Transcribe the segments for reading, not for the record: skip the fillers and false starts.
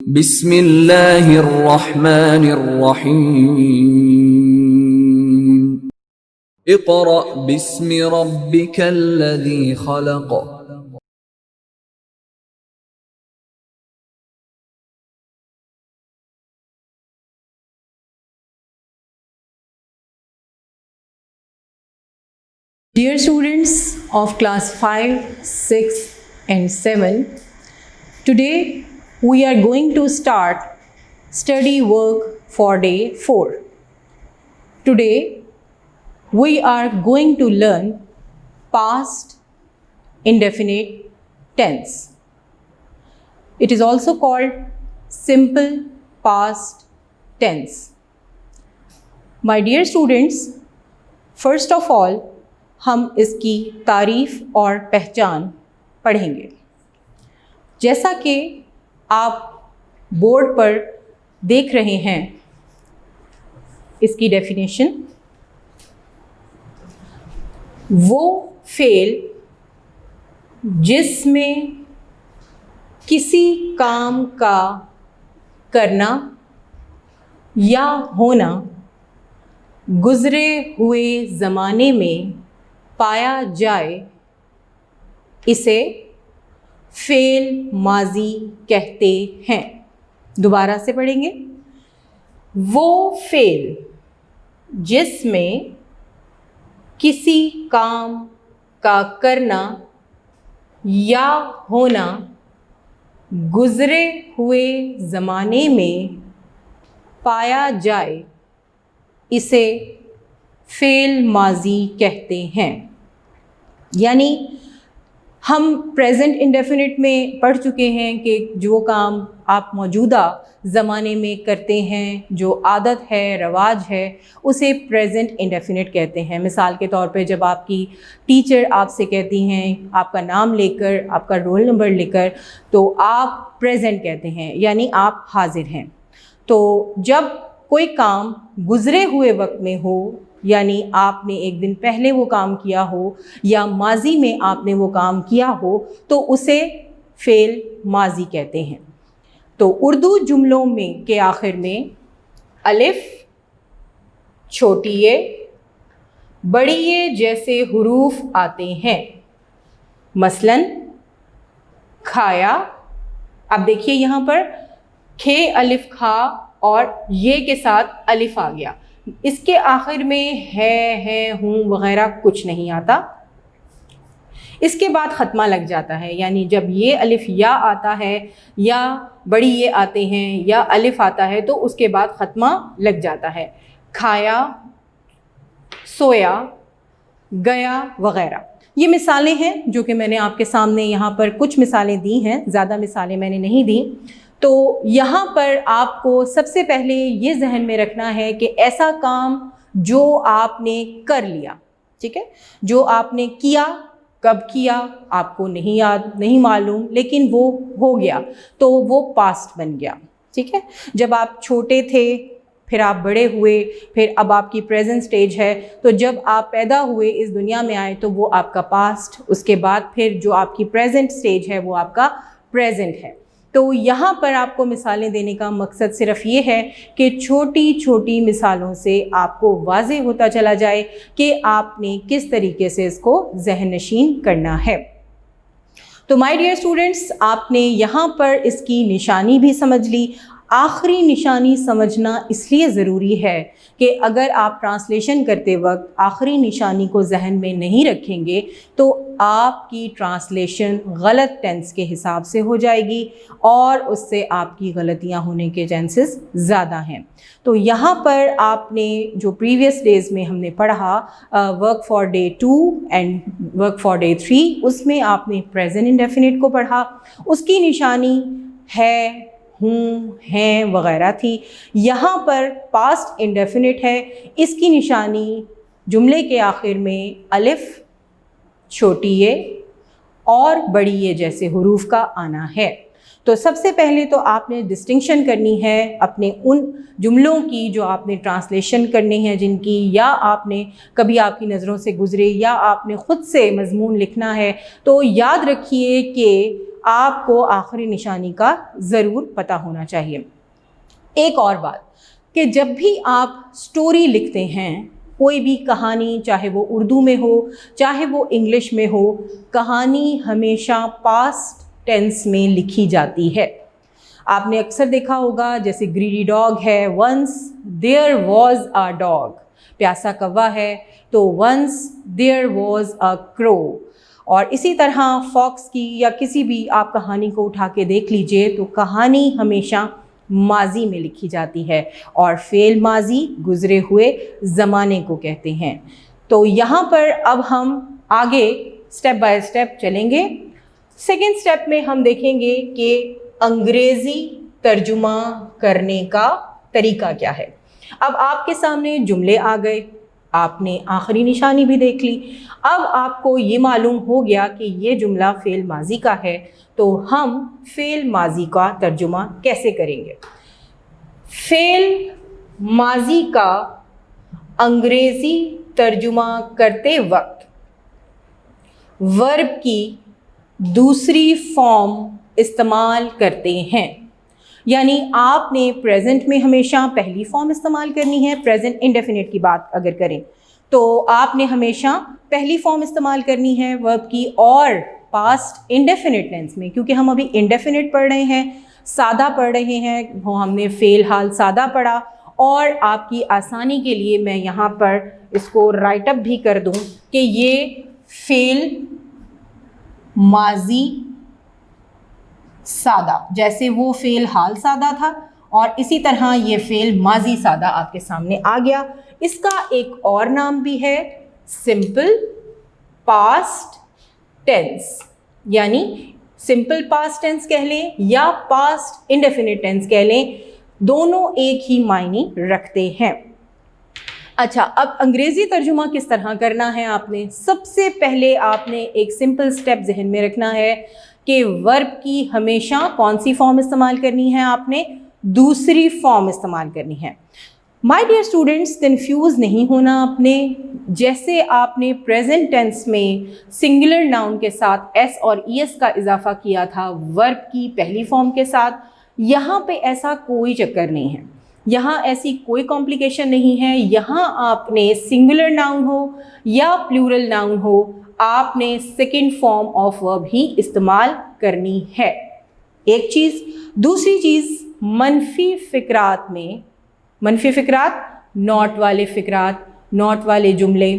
बिस्मिल्लाहिर्रहमानिर्रहीम। Iqra बिस्मि रब्बिकल्लज़ी खलक़। Dear students of class 5, 6 and 7, today we are going to start study work for day 4. Today we are going to learn past indefinite tense. It is also called simple past tense. My dear students, first of all हम इसकी तारीफ़ और पहचान पढ़ेंगे। जैसा कि आप board पर देख रहे हैं इसकी डेफिनेशन, वो फ़ेल जिसमें किसी काम का करना या होना गुज़रे हुए ज़माने में पाया जाए, इसे फ़ेल माज़ी कहते हैं। दोबारा से पढ़ेंगे। वो फ़ेल जिसमें किसी काम का करना या होना गुज़रे हुए ज़माने में पाया जाए, इसे फ़ेल माज़ी कहते हैं। यानी हम प्रेजेंट इंडेफिनिट में पढ़ चुके हैं कि जो काम आप मौजूदा ज़माने में करते हैं, जो आदत है, रवाज है, उसे प्रेजेंट इंडेफिनिट कहते हैं। मिसाल के तौर पे जब आपकी टीचर आपसे कहती हैं, आपका नाम लेकर, आपका रोल नंबर लेकर, तो आप प्रेजेंट कहते हैं, यानी आप हाजिर हैं। तो जब कोई काम गुज़रे हुए वक्त में हो, यानी आपने एक दिन पहले वो काम किया हो या माजी में आपने वो काम किया हो, तो उसे फ़ेल माजी कहते हैं। तो उर्दू जुमलों में के आखिर में अलिफ, छोटी ए, बड़ी ए जैसे हुरूफ आते हैं। मसलन खाया, अब देखिए यहाँ पर खे अलिफ खा और ये के साथ अलिफ आ गया। इसके आखिर में है, हूँ वगैरह कुछ नहीं आता। इसके बाद ख़त्मा लग जाता है, यानी जब ये अलिफ या आता है या बड़ी ये आते हैं या अलिफ आता है, तो उसके बाद ख़त्मा लग जाता है। खाया, सोया, गया वगैरह। ये मिसालें हैं जो कि मैंने आपके सामने यहाँ पर कुछ मिसालें दी हैं, ज़्यादा मिसालें मैंने नहीं दी। तो यहाँ पर आपको सबसे पहले ये जहन में रखना है कि ऐसा काम जो आपने कर लिया, ठीक है, जो आपने किया, कब किया आपको नहीं याद, नहीं मालूम, लेकिन वो हो गया, तो वो पास्ट बन गया। ठीक है, जब आप छोटे थे, फिर आप बड़े हुए, फिर अब आपकी प्रेजेंट स्टेज है, तो जब आप पैदा हुए, इस दुनिया में आए, तो वो आपका पास्ट, उसके बाद फिर जो आपकी प्रेजेंट स्टेज है वो आपका प्रेजेंट है। तो यहाँ पर आपको मिसालें देने का मकसद सिर्फ ये है कि छोटी छोटी मिसालों से आपको वाज़ेह होता चला जाए कि आपने किस तरीके से इसको ज़हन नशीन करना है। तो माय डियर स्टूडेंट्स, आपने यहाँ पर इसकी निशानी भी समझ ली। आखिरी निशानी समझना इसलिए ज़रूरी है कि अगर आप ट्रांसलेशन करते वक्त आखिरी निशानी को जहन में नहीं रखेंगे तो आपकी ट्रांसलेशन गलत टेंस के हिसाब से हो जाएगी और उससे आपकी गलतियां होने के चांसेस ज़्यादा हैं। तो यहाँ पर आपने जो प्रीवियस डेज़ में हमने पढ़ा work for day 2 and work for day 3, उसमें आपने प्रेजेंट इंडेफिनिट को पढ़ा। उसकी निशानी है, हूँ, हैं वगैरह थी। यहाँ पर पास्ट इंडेफिनिट है, इसकी निशानी जुमले के आखिर में अलिफ, छोटी ए और बड़ी ए जैसे हुरूफ का आना है। तो सबसे पहले तो आपने डिस्टिंक्शन करनी है अपने उन जुमलों की जो आपने ट्रांसलेशन करने हैं, जिनकी या आपने कभी आपकी नज़रों से गुज़रे या आपने ख़ुद से मज़मून लिखना है। तो याद रखिए कि आपको आखिरी निशानी का ज़रूर पता होना चाहिए। एक और बात कि जब भी आप स्टोरी लिखते हैं, कोई भी कहानी, चाहे वो उर्दू में हो चाहे वो इंग्लिश में हो, कहानी हमेशा पास्ट टेंस में लिखी जाती है। आपने अक्सर देखा होगा, जैसे ग्रीडी डॉग है, once there was a dog, प्यासा कौवा है तो once there was a crow. और इसी तरह फॉक्स की या किसी भी आप कहानी को उठा के देख लीजिए तो कहानी हमेशा माजी में लिखी जाती है और फेल माजी गुजरे हुए ज़माने को कहते हैं। तो यहाँ पर अब हम आगे स्टेप बाय स्टेप चलेंगे। सेकेंड स्टेप में हम देखेंगे कि अंग्रेज़ी तर्जुमा करने का तरीका क्या है। अब आपके सामने जुमले आ गए, आपने आखिरी निशानी भी देख ली, अब आपको ये मालूम हो गया कि ये जुमला फ़ेल माजी का है, तो हम फ़ेल माजी का तर्जुमा कैसे करेंगे। फ़ेल माजी का अंग्रेज़ी तर्जुमा करते वक्त वर्ब की दूसरी फॉर्म इस्तेमाल करते हैं। यानी आपने प्रेजेंट में हमेशा पहली फॉर्म इस्तेमाल करनी है। प्रेजेंट इंडेफिनिट की बात अगर करें तो आपने हमेशा पहली फॉर्म इस्तेमाल करनी है वर्ब की, और पास्ट इंडेफिनिट टेंस में, क्योंकि हम अभी इंडेफिनिट पढ़ रहे हैं, सादा पढ़ रहे हैं, वो हमने फ़ेल हाल सादा पढ़ा। और आपकी आसानी के लिए मैं यहाँ पर इसको राइट अप भी कर दूँ कि ये फ़ेल माजी सादा, जैसे वो फ़ेल हाल सादा था और इसी तरह ये फ़ेल माजी सादा आपके सामने आ गया। इसका एक और नाम भी है सिंपल पास्ट टेंस, यानी सिंपल पास्ट टेंस कह लें या पास्ट इंडेफिनिट टेंस कह लें, दोनों एक ही मायने रखते हैं। अच्छा, अब अंग्रेज़ी तर्जुमा किस तरह करना है आपने, सबसे पहले आपने एक सिंपल स्टेप जहन में रखना है कि वर्ब की हमेशा कौन सी फॉर्म इस्तेमाल करनी है, आपने दूसरी फॉर्म इस्तेमाल करनी है। माय डियर स्टूडेंट्स, कंफ्यूज नहीं होना आपने। जैसे आपने प्रेजेंट टेंस में सिंगुलर नाउन के साथ एस और ईएस का इजाफा किया था वर्ब की पहली फॉर्म के साथ, यहाँ पे ऐसा कोई चक्कर नहीं है, यहाँ ऐसी कोई कॉम्प्लिकेशन नहीं है। यहाँ आपने सिंगुलर नाउन हो या प्लूरल नाउन हो, आपने सेकेंड फॉर्म ऑफ वर्ब ही इस्तेमाल करनी है। एक चीज़। दूसरी चीज़, मनफी फ़िक्रात में, मनफी फ़िक्रात नॉट वाले फ़िक्रात, नॉट वाले जुमले,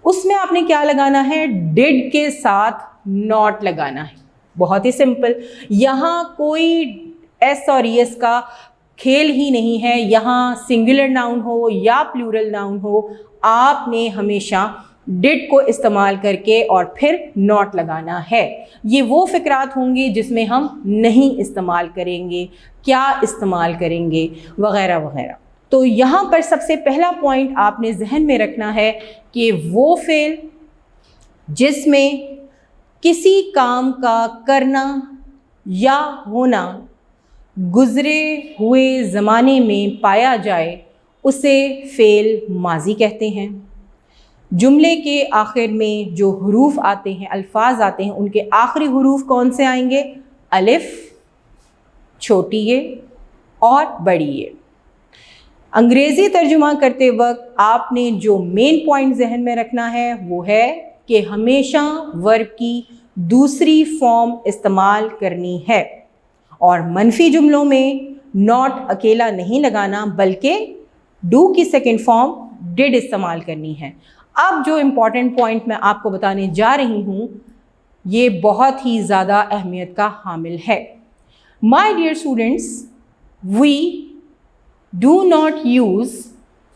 उसमें आपने क्या लगाना है, डिड के साथ नॉट लगाना है। बहुत ही सिंपल, यहाँ कोई एस और ईएस का खेल ही नहीं है। यहाँ सिंगुलर नाउन हो या प्लूरल नाउन हो, आपने हमेशा डिड को इस्तेमाल करके और फिर नॉट लगाना है। ये वो फ़िक्रात होंगे जिसमें हम नहीं इस्तेमाल करेंगे, क्या इस्तेमाल करेंगे, वग़ैरह वग़ैरह। तो यहाँ पर सबसे पहला पॉइंट आपने जहन में रखना है कि वो फ़ेल जिसमें किसी काम का करना या होना गुज़रे हुए ज़माने में पाया जाए, उसे फ़ेल माजी कहते हैं। जुमले के आखिर में जो हरूफ आते हैं, अल्फाज आते हैं, उनके आखिरी हरूफ कौन से आएंगे, अलिफ, छोटी ये और बड़ी ये। अंग्रेज़ी तर्जुमा करते वक्त आपने जो मेन पॉइंट जहन में रखना है वो है कि हमेशा वर्ब की दूसरी फॉर्म इस्तेमाल करनी है, और मनफी जुमलों में नॉट अकेला नहीं लगाना, बल्कि डू की सेकेंड फॉर्म डिड इस्तेमाल करनी है। अब जो इम्पॉर्टेंट पॉइंट मैं आपको बताने जा रही हूँ, ये बहुत ही ज़्यादा अहमियत का हामिल है। My dear students, we do not use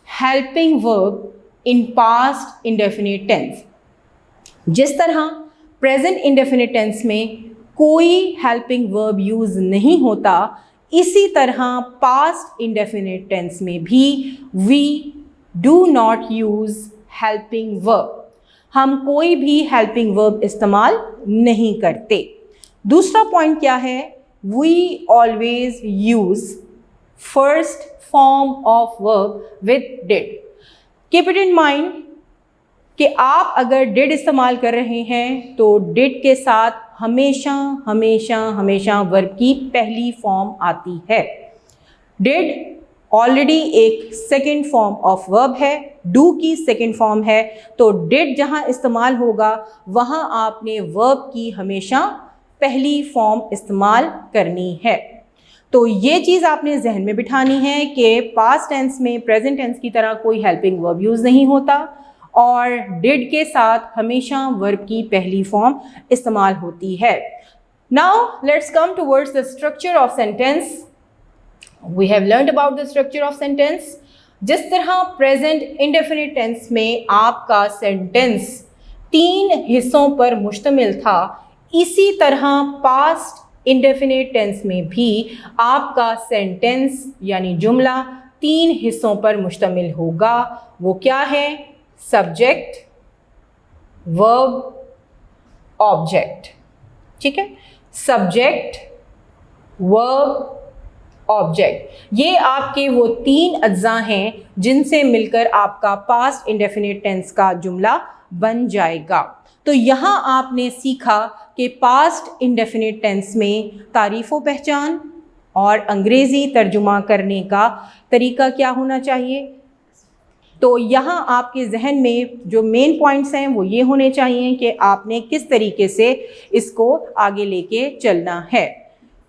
helping verb in past indefinite tense. जिस तरह प्रेजेंट इंडेफिनिट टेंस में कोई हेल्पिंग वर्ब यूज़ नहीं होता, इसी तरह पास्ट इंडेफिनिट टेंस में भी we do not use helping verb, हम कोई भी हेल्पिंग वर्ब इस्तेमाल नहीं करते। दूसरा पॉइंट क्या है, we always use first form of verb with did. Keep it in mind कि आप अगर डिड इस्तेमाल कर रहे हैं तो डिड के साथ हमेशा हमेशा हमेशा वर्ब की पहली फॉर्म आती है। डिड ऑलरेडी एक सेकेंड फॉर्म ऑफ वर्ब है, डू की सेकेंड फॉर्म है, तो डिड जहाँ इस्तेमाल होगा वहाँ आपने वर्ब की हमेशा पहली फॉर्म इस्तेमाल करनी है। तो ये चीज़ आपने जहन में बिठानी है कि पास्ट टेंस में प्रेजेंट टेंस की तरह कोई हेल्पिंग वर्ब यूज़ नहीं होता और डिड के साथ हमेशा वर्ब की पहली फॉर्म इस्तेमाल होती है। Now let's come towards the structure of sentence. We have learned about the structure of sentence. जिस तरह प्रेजेंट इंडेफिनिट टेंस में आपका सेंटेंस 3 हिस्सों पर मुश्तमिल था, इसी तरह पास्ट इंडेफिनिट टेंस में भी आपका सेंटेंस यानी जुमला 3 हिस्सों पर मुश्तमिल होगा। वो क्या है? Subject, verb, object. ठीक है, सब्जेक्ट, वर्ब, ऑब्जेक्ट, ये आपके वो 3 अज्जा हैं जिनसे मिलकर आपका पास्ट इंडेफिनिट टेंस का जुमला बन जाएगा। तो यहाँ आपने सीखा कि पास्ट इंडेफिनिट टेंस में तारीफ़ व पहचान और अंग्रेज़ी तर्जुमा करने का तरीका क्या होना चाहिए। तो यहाँ आपके जहन में जो मेन पॉइंट्स हैं वो ये होने चाहिए कि आपने किस तरीके से इसको आगे लेके चलना है।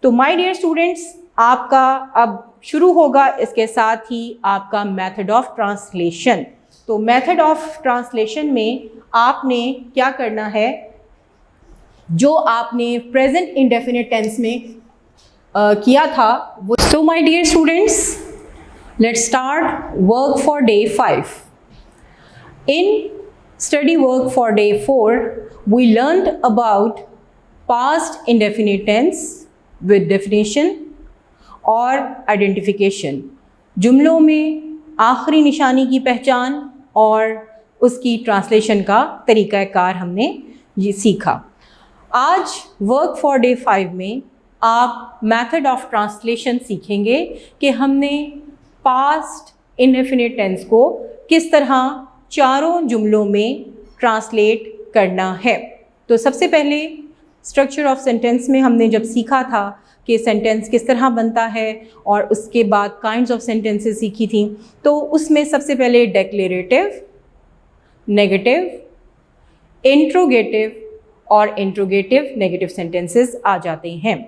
तो माय डियर स्टूडेंट्स, आपका अब शुरू होगा इसके साथ ही आपका मेथड ऑफ ट्रांसलेशन। तो मेथड ऑफ ट्रांसलेशन में आपने क्या करना है, जो आपने प्रेजेंट इंडेफिनिट टेंस में किया था वो। So my dear students, let's start work for day 5. In study work for day 4, we learned about past indefinite tense with definition और identification. जुमलों में आखिरी निशानी की पहचान और उसकी ट्रांसलेशन का तरीक़ाकार हमने ये सीखा। आज वर्क फॉर डे 5 में आप मेथड ऑफ ट्रांसलेशन सीखेंगे कि हमने पास्ट इंडेफिनिट टेंस को किस तरह चारों जुमलों में ट्रांसलेट करना है। तो सबसे पहले स्ट्रक्चर ऑफ सेंटेंस में हमने जब सीखा था कि सेंटेंस किस तरह बनता है और उसके बाद काइंड्स ऑफ सेंटेंसेस सीखी थी, तो उसमें सबसे पहले डेक्लेरेटिव, नेगेटिव, इंट्रोगेटिव और इंट्रोगेटिव नेगेटिव सेंटेंसेस आ जाते हैं।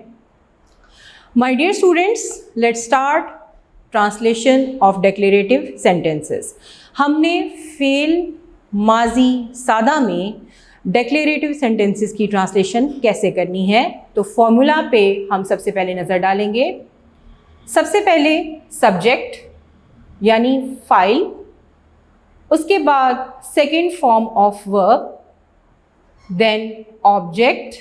My dear students, let's start translation of declarative sentences. हमने फेल, माजी, सादा में डेक्लेरेटिव सेंटेंसेस की ट्रांसलेशन कैसे करनी है, तो फॉर्मूला पे हम सबसे पहले नज़र डालेंगे। सबसे पहले सब्जेक्ट यानी फाइल, उसके बाद second form of verb, then object,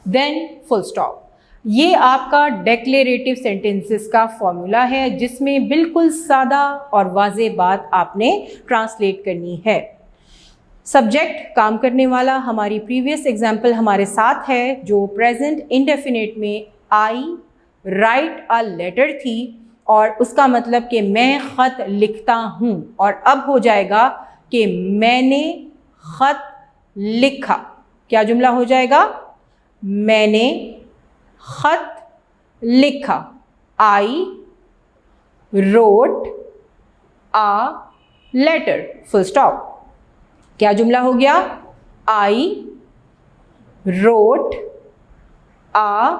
then full stop. ये आपका डेक्लेरेटिव सेंटेंसेस का फॉर्मूला है जिसमें बिल्कुल सादा और वाज़े बात आपने ट्रांसलेट करनी है। सब्जेक्ट काम करने वाला हमारी प्रीवियस एग्जाम्पल हमारे साथ है जो प्रेजेंट इंडेफिनिट में आई राइट अ लेटर थी और उसका मतलब कि मैं ख़त लिखता हूँ, और अब हो जाएगा कि मैंने ख़त लिखा। क्या जुमला हो जाएगा? मैंने ख़त लिखा। I wrote a letter, full stop. क्या जुमला हो गया? आई रोट आ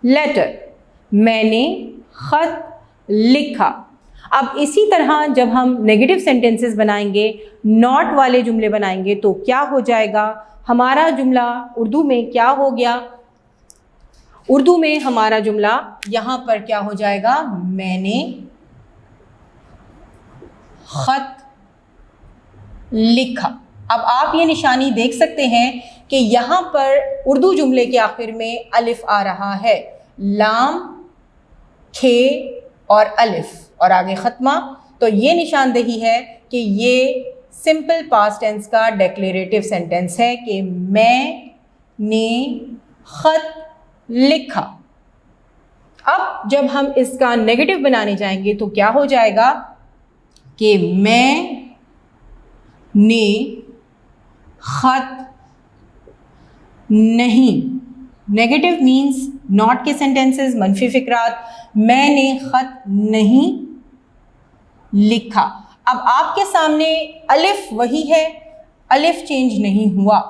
लेटर, मैंने ख़त लिखा। अब इसी तरह जब हम नेगेटिव सेंटेंसेस बनाएंगे, नॉट वाले जुमले बनाएंगे, तो क्या हो जाएगा? हमारा जुमला उर्दू में क्या हो गया? उर्दू में हमारा जुमला यहाँ पर क्या हो जाएगा? मैंने ख़त लिखा। अब आप ये निशानी देख सकते हैं कि यहाँ पर उर्दू जुमले के आखिर में अलिफ आ रहा है, लाम, खे और अलिफ और आगे ख़त्मा। तो ये निशानदेही है कि ये सिंपल पास्ट टेंस का डेक्लेरेटिव सेंटेंस है कि मैंने ख़त लिखा। अब जब हम इसका नेगेटिव बनाने जाएंगे तो क्या हो जाएगा कि मैंने ख़त नहीं। नेगेटिव मीन्स नॉट के सेंटेंसेस, मनफी फिक्रात। मैंने ख़त नहीं लिखा। अब आपके सामने अलिफ वही है, अलिफ चेंज नहीं हुआ,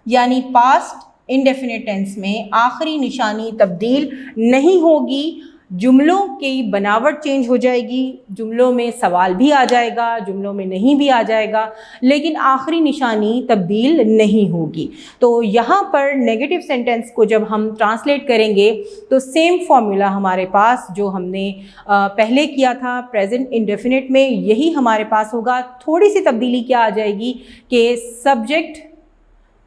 यानी पास्ट इंडेफिनिट टेंस में आखिरी निशानी तब्दील नहीं होगी। जुमलों की बनावट चेंज हो जाएगी, जुमलों में सवाल भी आ जाएगा, जुमलों में नहीं भी आ जाएगा, लेकिन आखिरी निशानी तब्दील नहीं होगी। तो यहाँ पर नेगेटिव सेंटेंस को जब हम ट्रांसलेट करेंगे तो सेम फॉर्मूला हमारे पास जो हमने पहले किया था प्रेजेंट इंडेफिनिट में, यही हमारे पास होगा। थोड़ी सी तब्दीली क्या आ जाएगी कि सब्जेक्ट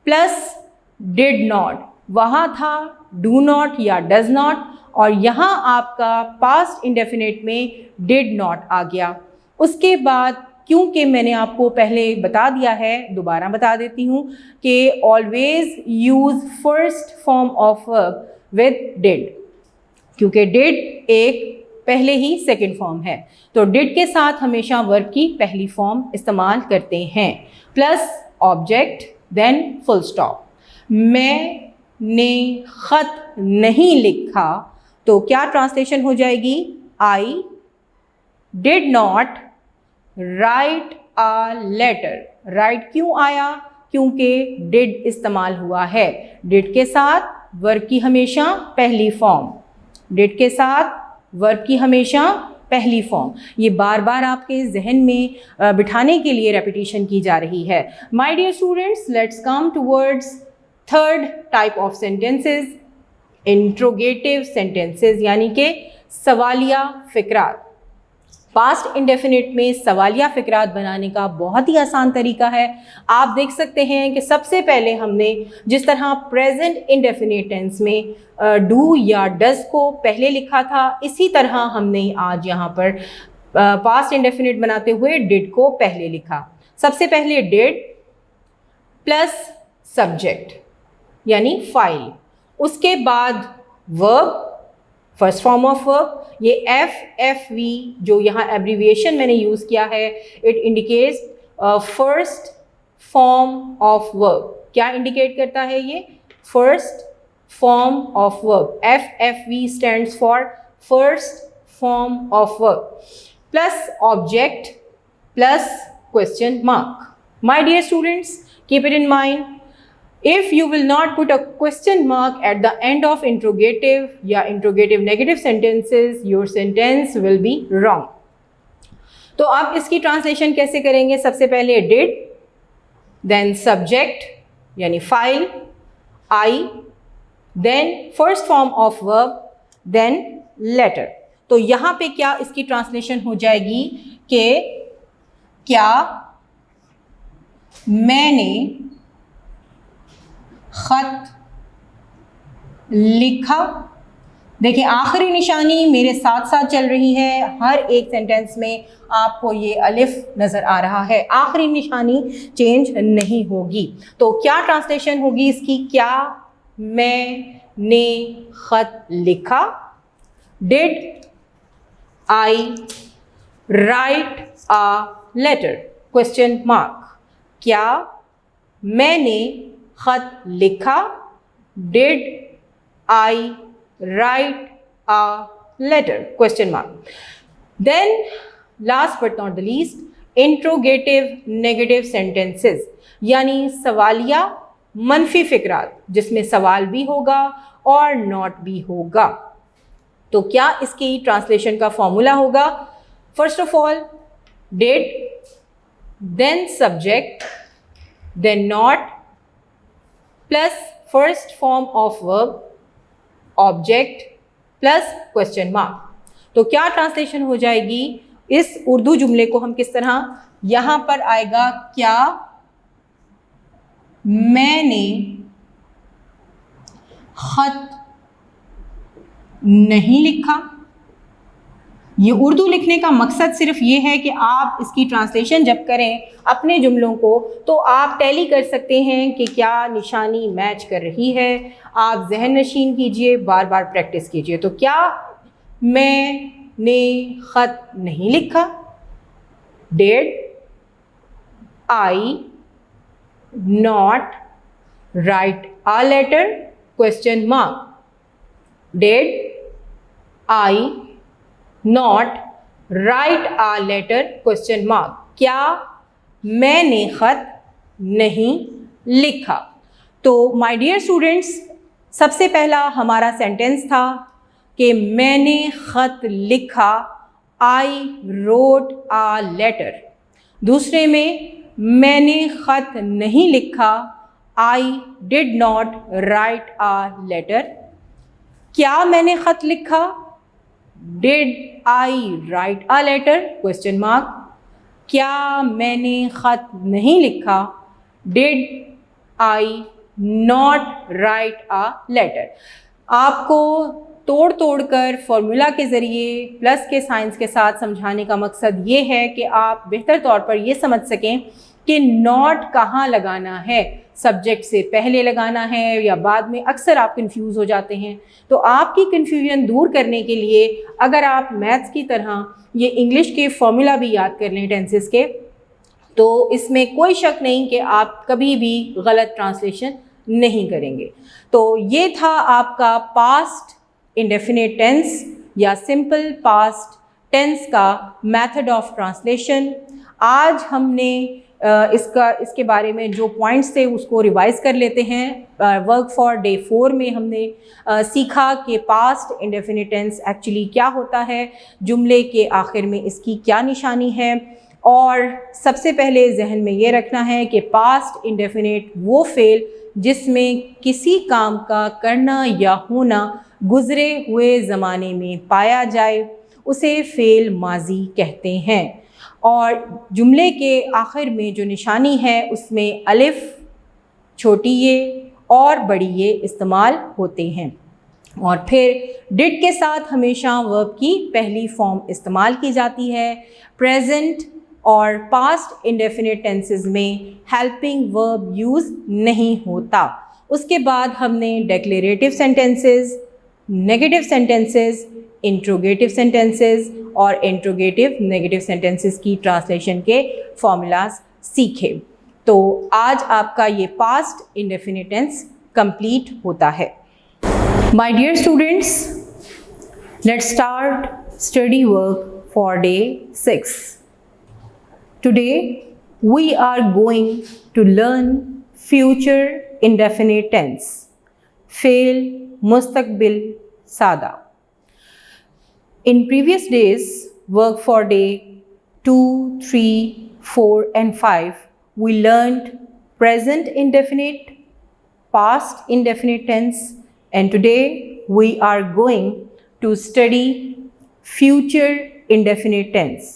प्लस डिड नॉट, वहाँ था डू नॉट या डज नॉट, और यहाँ आपका पास्ट इंडेफिनिट में डिड नॉट आ गया। उसके बाद क्योंकि मैंने आपको पहले बता दिया है, दोबारा बता देती हूँ कि always use first form of verb with did, क्योंकि डिड एक पहले ही सेकंड फॉर्म है, तो डिड के साथ हमेशा वर्ब की पहली फॉर्म इस्तेमाल करते हैं, plus object then full stop. मैंने ख़त नहीं लिखा, तो क्या ट्रांसलेशन हो जाएगी? I did not write a letter. Write क्यों आया? क्योंकि डिड इस्तेमाल हुआ है। डिड के साथ वर्ब की हमेशा पहली फॉर्म, डिड के साथ वर्ब की हमेशा पहली फॉर्म। ये बार बार आपके जहन में बिठाने के लिए रेपिटेशन की जा रही है। My dear students, let's come towards third type of sentences, interrogative sentences, यानी कि सवालिया फिक्रात। पास्ट इंडेफिनिट में सवालिया फिक्रात बनाने का बहुत ही आसान तरीका है। आप देख सकते हैं कि सबसे पहले हमने जिस तरह प्रेजेंट इंडेफिनिट टेंस में डू या डज को पहले लिखा था, इसी तरह हमने आज यहाँ पर पास्ट इंडेफिनिट बनाते हुए डिड को पहले लिखा। सबसे पहले डिड प्लस सब्जेक्ट यानी फाइल, उसके बाद verb, first form of verb. ये FFV जो यहाँ एब्रीविएशन मैंने यूज़ किया है, it indicates first form of verb. क्या इंडिकेट करता है ये? First form of verb. FFV stands for first form of verb, plus object plus question mark. My dear students, keep it in mind, if you will not put a question mark at the end of interrogative या interrogative negative sentences, your sentence will be wrong. तो आप इसकी translation कैसे करेंगे? सबसे पहले did, then subject यानी file, I, then first form of verb, then letter. तो यहाँ पे क्या इसकी ट्रांसलेशन हो जाएगी कि क्या मैंने ख़त लिखा। देखिए आखिरी निशानी मेरे साथ साथ चल रही है, हर एक सेंटेंस में आपको ये अलिफ नज़र आ रहा है, आखिरी निशानी चेंज नहीं होगी। तो क्या ट्रांसलेशन होगी इसकी? क्या मैंने ख़त लिखा? Did I write a letter? Question mark. क्या मैंने ख़त लिखा? Did I write a letter? Question mark. Then last but not the least, interrogative negative sentences, यानी सवालिया मनफी फिक्रात, जिसमें सवाल भी होगा और नॉट भी होगा। तो क्या इसकी ट्रांसलेशन का फॉर्मूला होगा? First of all did, then subject, then not, plus first form of verb, object, plus question mark. तो क्या ट्रांसलेशन हो जाएगी? इस उर्दू जुमले को हम किस तरह, यहाँ पर आएगा क्या मैंने ख़त नहीं लिखा। ये उर्दू लिखने का मकसद सिर्फ ये है कि आप इसकी ट्रांसलेशन जब करें अपने जुमलों को, तो आप टैली कर सकते हैं कि क्या निशानी मैच कर रही है। आप जहन नशीन कीजिए, बार बार प्रैक्टिस कीजिए। तो क्या मैंने ख़त नहीं लिखा? Did I not right a letter? Question mark. Did I not write a letter? Question mark. क्या मैंने खत नहीं लिखा? तो माय डियर स्टूडेंट्स, सबसे पहला हमारा सेंटेंस था कि मैंने खत लिखा, आई रोट आ लेटर। दूसरे में मैंने खत नहीं लिखा, I did not write a letter. क्या मैंने खत लिखा? Did I write a letter? Question mark. क्या मैंने खत नहीं लिखा? Did I not write a letter. आपको तोड़ तोड़ कर फॉर्मूला के ज़रिए प्लस के साइंस के साथ समझाने का मकसद ये है कि आप बेहतर तौर पर ये समझ सकें कि नॉट कहाँ लगाना है, सब्जेक्ट से पहले लगाना है या बाद में। अक्सर आप कंफ्यूज हो जाते हैं, तो आपकी कन्फ्यूजन दूर करने के लिए अगर आप मैथ्स की तरह ये इंग्लिश के फॉर्मूला भी याद कर लें टेंसेस के, तो इसमें कोई शक नहीं कि आप कभी भी गलत ट्रांसलेशन नहीं करेंगे। तो ये था आपका पास्ट इंडेफिनिट टेंस या सिंपल पास्ट टेंस का मेथड ऑफ ट्रांसलेशन। आज हमने इसके बारे में जो पॉइंट्स थे उसको रिवाइज कर लेते हैं। वर्क फॉर डे 4 में हमने सीखा कि पास्ट इंडेफिनिट टेंस एक्चुअली क्या होता है, जुमले के आखिर में इसकी क्या निशानी है, और सबसे पहले जहन में ये रखना है कि पास्ट इंडेफिनिट वो फेल जिसमें किसी काम का करना या होना गुज़रे हुए ज़माने में पाया जाए, उसे फेल माजी कहते हैं। और जुमले के आखिर में जो निशानी है उसमें अलिफ, छोटी ये और बड़ी ये इस्तेमाल होते हैं। और फिर डिड के साथ हमेशा वर्ब की पहली फॉर्म इस्तेमाल की जाती है। प्रेजेंट और पास्ट इंडेफिनिट टेंसेस में हेल्पिंग वर्ब यूज़ नहीं होता। उसके बाद हमने declarative sentences, negative sentences, interrogative sentences और इंट्रोगेटिव नेगेटिव सेंटेंसेस की ट्रांसलेशन के फॉर्मूलाज सीखे। तो आज आपका ये पास्ट इंडेफिनिट टेंस कंप्लीट होता है। My dear students, let's start study work for day 6। Today we are going to learn future indefinite tense, fail mustaqbil sada. In previous days, work for day 2, 3, 4 and 5, we learned present indefinite, past indefinite tense, and today we are going to study future indefinite tense.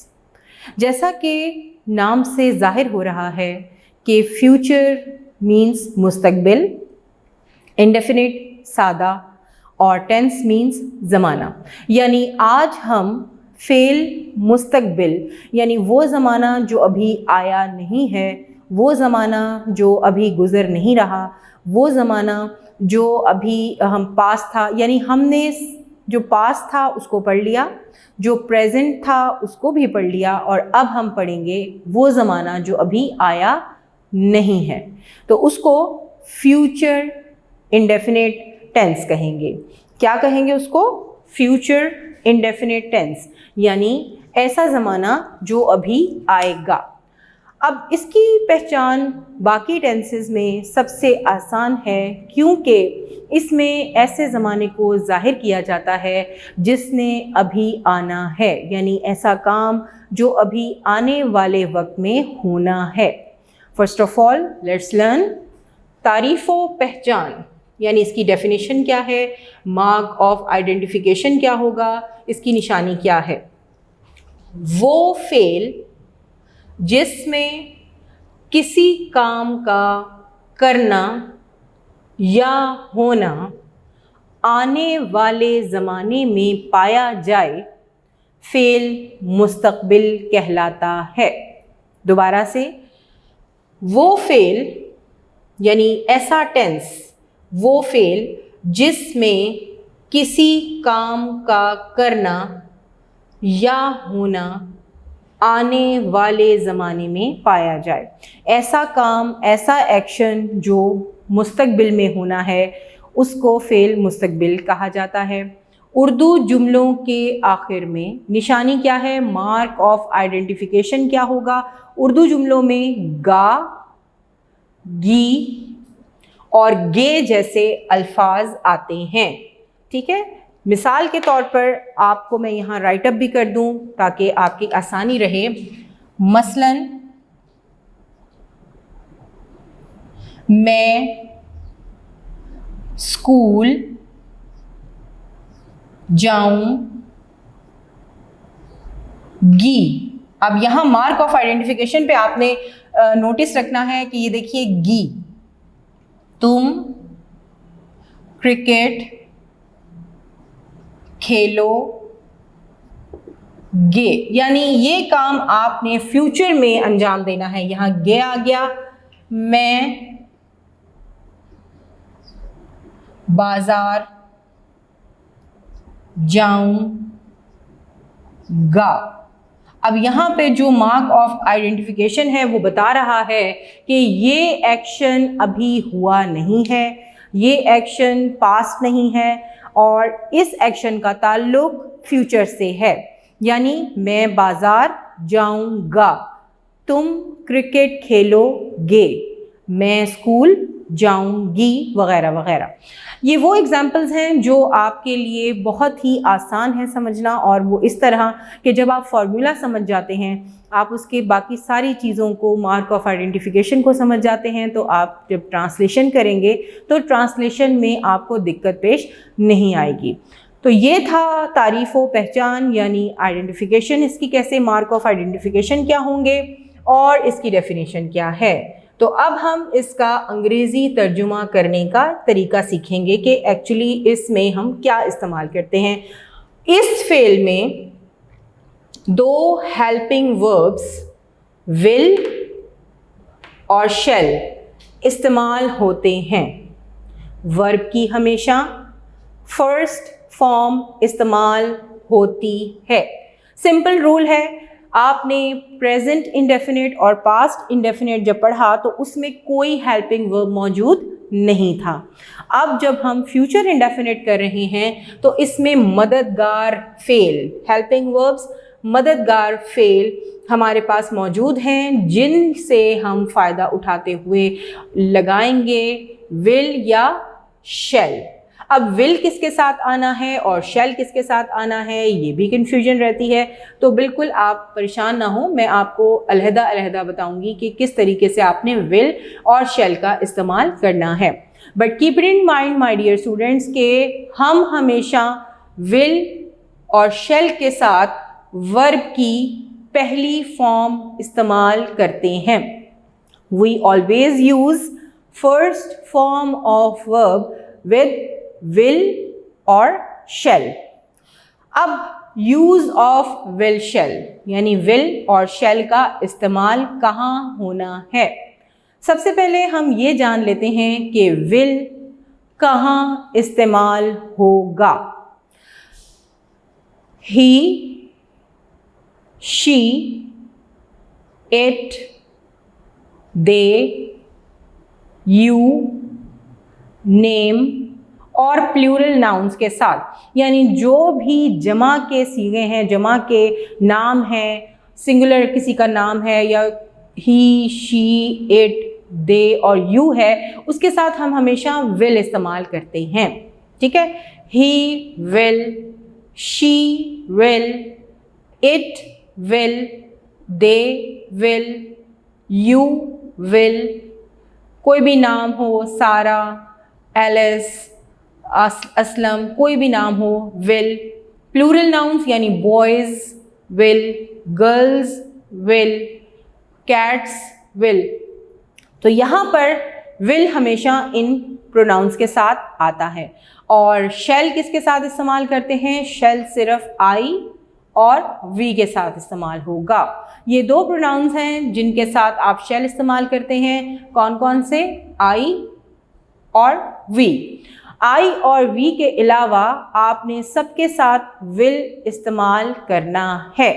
जैसा कि नाम से ज़ाहिर हो रहा है कि future means मुस्तकबिल, इंडेफिनिट सादा और टेंस मीन्स ज़माना। यानी आज हम फेल मुस्तकबिल यानी वो ज़माना जो अभी आया नहीं है, वो ज़माना जो अभी गुज़र नहीं रहा, वो ज़माना जो अभी हम पास था, यानी हमने जो पास था उसको पढ़ लिया, जो प्रेजेंट था उसको भी पढ़ लिया, और अब हम पढ़ेंगे वो ज़माना जो अभी आया नहीं है, तो उसको फ्यूचर इंडेफिनिट टेंस कहेंगे। क्या कहेंगे उसको? फ्यूचर इंडेफिनिट टेंस, यानी ऐसा ज़माना जो अभी आएगा। अब इसकी पहचान बाकी टेंसेस में सबसे आसान है, क्योंकि इसमें ऐसे ज़माने को ज़ाहिर किया जाता है जिसने अभी आना है, यानी ऐसा काम जो अभी आने वाले वक्त में होना है। First of all let's learn तारीफ़ व पहचान, यानी इसकी डेफिनेशन क्या है, मार्क ऑफ आइडेंटिफिकेशन क्या होगा, इसकी निशानी क्या है। वो फेल जिसमें किसी काम का करना या होना आने वाले ज़माने में पाया जाए, फेल मुस्तकबिल कहलाता है। दोबारा से, वो फेल यानी ऐसा टेंस, वो फेल जिसमें किसी काम का करना या होना आने वाले ज़माने में पाया जाए। ऐसा काम, ऐसा एक्शन जो मुस्तकबिल में होना है उसको फ़ेल मुस्तकबिल कहा जाता है। उर्दू जुमलों के आखिर में निशानी क्या है, मार्क ऑफ आइडेंटिफिकेशन क्या होगा? उर्दू जुमलों में गा, गी और गे जैसे अल्फाज आते हैं। ठीक है, मिसाल के तौर पर आपको मैं यहाँ राइट अप भी कर दूँ ताकि आपकी आसानी रहे। मसलन मैं स्कूल जाऊंगी। अब यहाँ मार्क ऑफ आइडेंटिफिकेशन पे आपने नोटिस रखना है कि ये देखिए गी, तुम क्रिकेट खेलोगे, यानी ये काम आपने फ्यूचर में अंजाम देना है। यहाँ गे आ गया, मैं बाजार जाऊंगा। अब यहाँ पे जो मार्क ऑफ आइडेंटिफिकेशन है वो बता रहा है कि ये एक्शन अभी हुआ नहीं है, ये एक्शन पास्ट नहीं है और इस एक्शन का ताल्लुक फ्यूचर से है। यानी मैं बाजार जाऊंगा, तुम क्रिकेट खेलोगे, मैं स्कूल जाऊंगी वगैरह वगैरह। ये वो एग्जाम्पल्स हैं जो आपके लिए बहुत ही आसान है समझना, और वो इस तरह कि जब आप फार्मूला समझ जाते हैं, आप उसके बाकी सारी चीज़ों को, मार्क ऑफ आइडेंटिफिकेशन को समझ जाते हैं, तो आप जब ट्रांसलेशन करेंगे तो ट्रांसलेशन में आपको दिक्कत पेश नहीं आएगी। तो ये था तारीफ़ व पहचान यानी आइडेंटिफिकेशन, इसकी कैसे मार्क ऑफ आइडेंटिफिकेशन क्या होंगे और इसकी डेफिनेशन क्या है। तो अब हम इसका अंग्रेज़ी तर्जुमा करने का तरीका सीखेंगे कि एक्चुअली इसमें हम क्या इस्तेमाल करते हैं। इस फेल में दो हेल्पिंग वर्ब्स विल और शेल इस्तेमाल होते हैं। वर्ब की हमेशा फर्स्ट फॉर्म इस्तेमाल होती है। सिंपल रूल है, आपने प्रेजेंट इंडेफिनिट और पास्ट इंडेफिनिट जब पढ़ा तो उसमें कोई हेल्पिंग वर्ब मौजूद नहीं था। अब जब हम फ्यूचर इंडेफिनिट कर रहे हैं तो इसमें मददगार फेल, हेल्पिंग वर्ब्स मददगार फेल हमारे पास मौजूद हैं, जिनसे हम फ़ायदा उठाते हुए लगाएंगे विल या शेल। अब विल किसके साथ आना है और शेल किसके साथ आना है, ये भी कन्फ्यूजन रहती है। तो बिल्कुल आप परेशान ना हो, मैं आपको अलहदा अलहदा बताऊंगी कि किस तरीके से आपने विल और शेल का इस्तेमाल करना है। But keep it in mind my dear students के हम हमेशा विल और शेल के साथ वर्ब की पहली फॉर्म इस्तेमाल करते हैं। We always use first form of verb with will और शेल। अब यूज ऑफ विल शेल यानी विल और शेल का इस्तेमाल कहाँ होना है। सबसे पहले हम ये जान लेते हैं कि विल कहाँ इस्तेमाल होगा। He, she, it, they, you, name और प्लूरल नाउन्स के साथ, यानी जो भी जमा के सीगे हैं, जमा के नाम हैं, सिंगुलर किसी का नाम है या ही, शी, इट, दे और यू है, उसके साथ हम हमेशा विल इस्तेमाल करते हैं। ठीक है, he will, she will, it will, they will, you will, कोई भी नाम हो, सारा, एलिस, असलम, कोई भी नाम हो, विल। प्लूरल नाउन्स यानी boys will, girls will, cats will. तो यहाँ पर विल हमेशा इन प्रोनाउंस के साथ आता है। और शेल किसके साथ इस्तेमाल करते हैं? शेल सिर्फ आई और वी के साथ इस्तेमाल होगा। ये दो प्रोनाउंस हैं जिनके साथ आप शेल इस्तेमाल करते हैं। कौन कौन से? आई और वी। आई और वी के अलावा आपने सबके साथ विल इस्तेमाल करना है।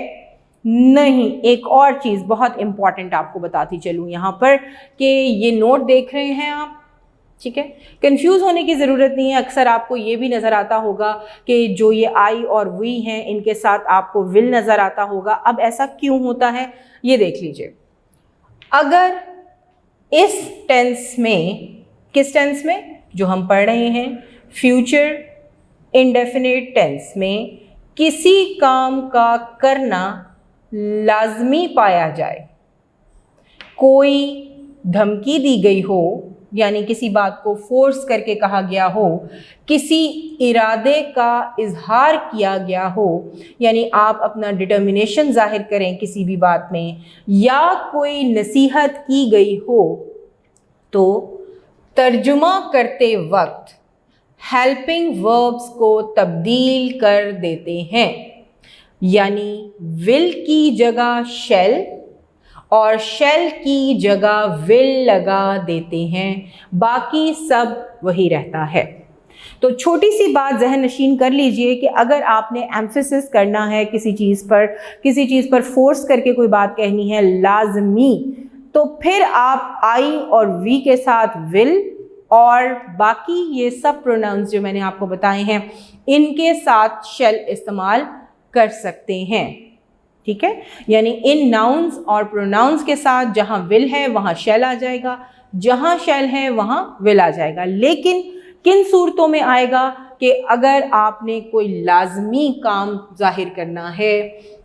नहीं, एक और चीज़ बहुत इम्पॉर्टेंट आपको बताती चलूँ यहाँ पर कि ये नोट देख रहे हैं आप, ठीक है, कंफ्यूज होने की ज़रूरत नहीं है। अक्सर आपको ये भी नज़र आता होगा कि जो ये आई और वी हैं इनके साथ आपको विल नज़र आता होगा। अब ऐसा क्यों होता है ये देख लीजिए। अगर इस टेंस में, किस टेंस में, जो हम पढ़ रहे हैं फ्यूचर इंडेफिनिट टेंस में, किसी काम का करना लाजमी पाया जाए, कोई धमकी दी गई हो यानी किसी बात को फोर्स करके कहा गया हो, किसी इरादे का इजहार किया गया हो यानी आप अपना डिटर्मिनेशन जाहिर करें किसी भी बात में, या कोई नसीहत की गई हो, तो तर्जुमा करते वक्त हेल्पिंग वर्ब्स को तब्दील कर देते हैं। यानी विल की जगह शेल और शेल की जगह विल लगा देते हैं, बाकी सब वही रहता है। तो छोटी सी बात जहन नशीन कर लीजिए कि अगर आपने एम्फेसिस करना है किसी चीज़ पर फोर्स करके कोई बात कहनी है लाजमी, तो फिर आप आई और वी के साथ विल और बाकी ये सब प्रोनाउंस जो मैंने आपको बताए हैं इनके साथ शेल इस्तेमाल कर सकते हैं। ठीक है, यानी इन नाउन्स और प्रोनाउंस के साथ जहाँ विल है वहाँ शेल आ जाएगा, जहाँ शेल है वहाँ विल आ जाएगा। लेकिन किन सूरतों में आएगा कि अगर आपने कोई लाजमी काम जाहिर करना है,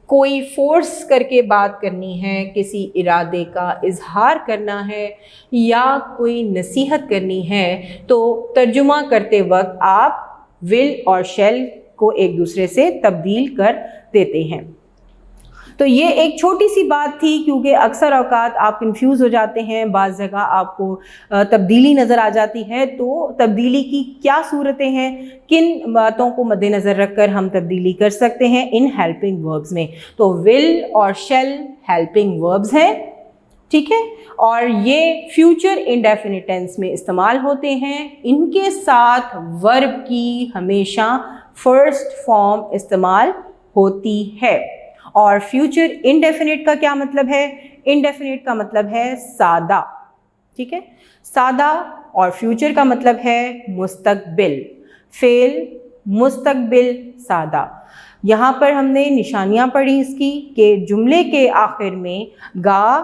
कोई फोर्स करके बात करनी है, किसी इरादे का इजहार करना है या कोई नसीहत करनी है, तो तर्जुमा करते वक्त आप विल और शेल को एक दूसरे से तब्दील कर देते हैं। तो ये एक छोटी सी बात थी, क्योंकि अक्सर औकात आप कंफ्यूज हो जाते हैं, बाज़ जगह आपको तब्दीली नज़र आ जाती है। तो तब्दीली की क्या सूरतें हैं, किन बातों को मद्देनज़र रखकर हम तब्दीली कर सकते हैं इन हेल्पिंग वर्ब्स में। तो विल और शेल हेल्पिंग वर्ब्स हैं, ठीक है, और ये फ्यूचर इंडेफिनिट टेंस में इस्तेमाल होते हैं। इनके साथ वर्ब की हमेशा फर्स्ट फॉर्म इस्तेमाल होती है। और फ्यूचर इंडेफिनिट का क्या मतलब है? इंडेफिनिट का मतलब है सादा, ठीक है, सादा, और फ्यूचर का मतलब है मुस्तकबिल, फेल, मुस्तकबिल, सादा। यहाँ पर हमने निशानियाँ पढ़ी इसकी कि जुमले के आखिर में गा,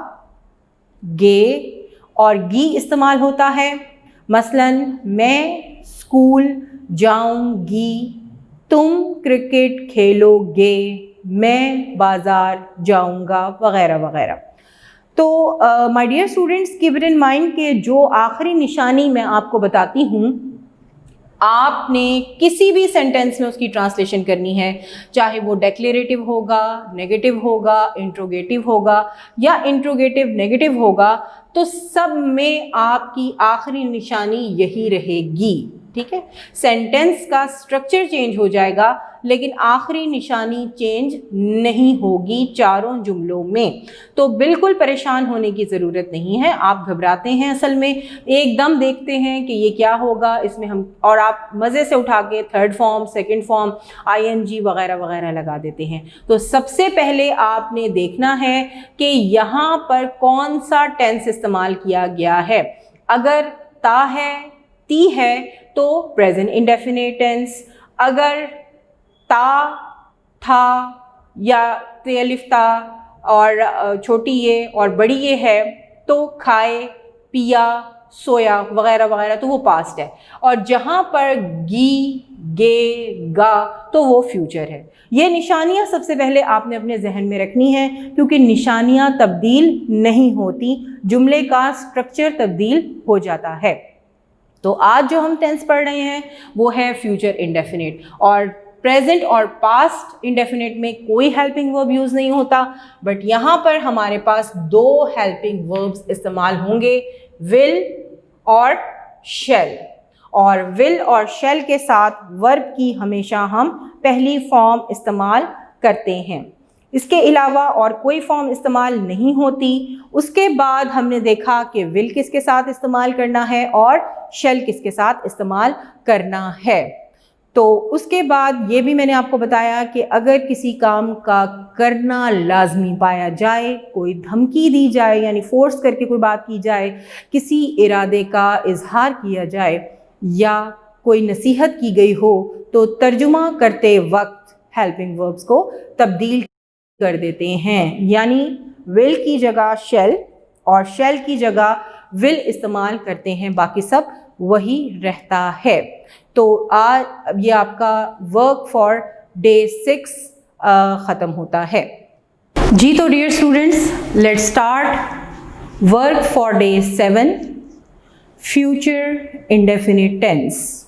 गे और गी इस्तेमाल होता है। मसलन मैं स्कूल जाऊंगी, तुम क्रिकेट खेलोगे, मैं बाज़ार जाऊंगा, वगैरह वगैरह। तो my dear students, keep it in mind कि जो आखिरी निशानी मैं आपको बताती हूँ, आपने किसी भी सेंटेंस में उसकी ट्रांसलेशन करनी है, चाहे वो डेक्लेरेटिव होगा, नेगेटिव होगा, इंट्रोगेटिव होगा या इंट्रोगेटिव नेगेटिव होगा, तो सब में आपकी आखिरी निशानी यही रहेगी। ठीक है, सेंटेंस का स्ट्रक्चर चेंज हो जाएगा लेकिन आखिरी निशानी चेंज नहीं होगी चारों जुमलों में। तो बिल्कुल परेशान होने की ज़रूरत नहीं है। आप घबराते हैं असल में, एकदम देखते हैं कि ये क्या होगा इसमें हम, और आप मज़े से उठा के third form, second form, ING वगैरह वगैरह लगा देते हैं। तो सबसे पहले आपने देखना है कि यहाँ पर कौन सा टेंस इस्तेमाल किया गया है। अगर ता है, ती है, तो प्रेजेंट इंडेफिनिट टेंस। अगर ता, था या तेलिफ ता और छोटी ये और बड़ी ये है, तो खाए, पिया, सोया वगैरह वगैरह, तो वो पास्ट है। और जहाँ पर गी, गे, गा, तो वो फ्यूचर है। ये निशानियाँ सबसे पहले आपने अपने जहन में रखनी है, क्योंकि निशानियाँ तब्दील नहीं होती, जुमले का स्ट्रक्चर तब्दील हो जाता है। तो आज जो हम टेंस पढ़ रहे हैं वो है फ्यूचर इंडेफिनिट, और प्रेजेंट और पास्ट इंडेफिनिट में कोई हेल्पिंग वर्ब यूज़ नहीं होता, बट यहाँ पर हमारे पास दो हेल्पिंग वर्ब्स इस्तेमाल होंगे, विल और शेल। और विल और शेल के साथ वर्ब की हमेशा हम पहली फॉर्म इस्तेमाल करते हैं, इसके अलावा और कोई फॉर्म इस्तेमाल नहीं होती। उसके बाद हमने देखा कि विल किसके साथ इस्तेमाल करना है और शेल किसके साथ इस्तेमाल करना है। तो उसके बाद ये भी मैंने आपको बताया कि अगर किसी काम का करना लाजमी पाया जाए, कोई धमकी दी जाए यानी फोर्स करके कोई बात की जाए, किसी इरादे का इजहार किया जाए या कोई नसीहत की गई हो, तो तर्जुमा करते वक्त हेल्पिंग वर्ब्स को तब्दील कर देते हैं, यानी विल की जगह शेल और शेल की जगह विल इस्तेमाल करते हैं, बाकी सब वही रहता है। तो आज ये आपका वर्क फॉर डे 6 ख़त्म होता है। जी तो dear students, let's start work for day 7, future indefinite tense.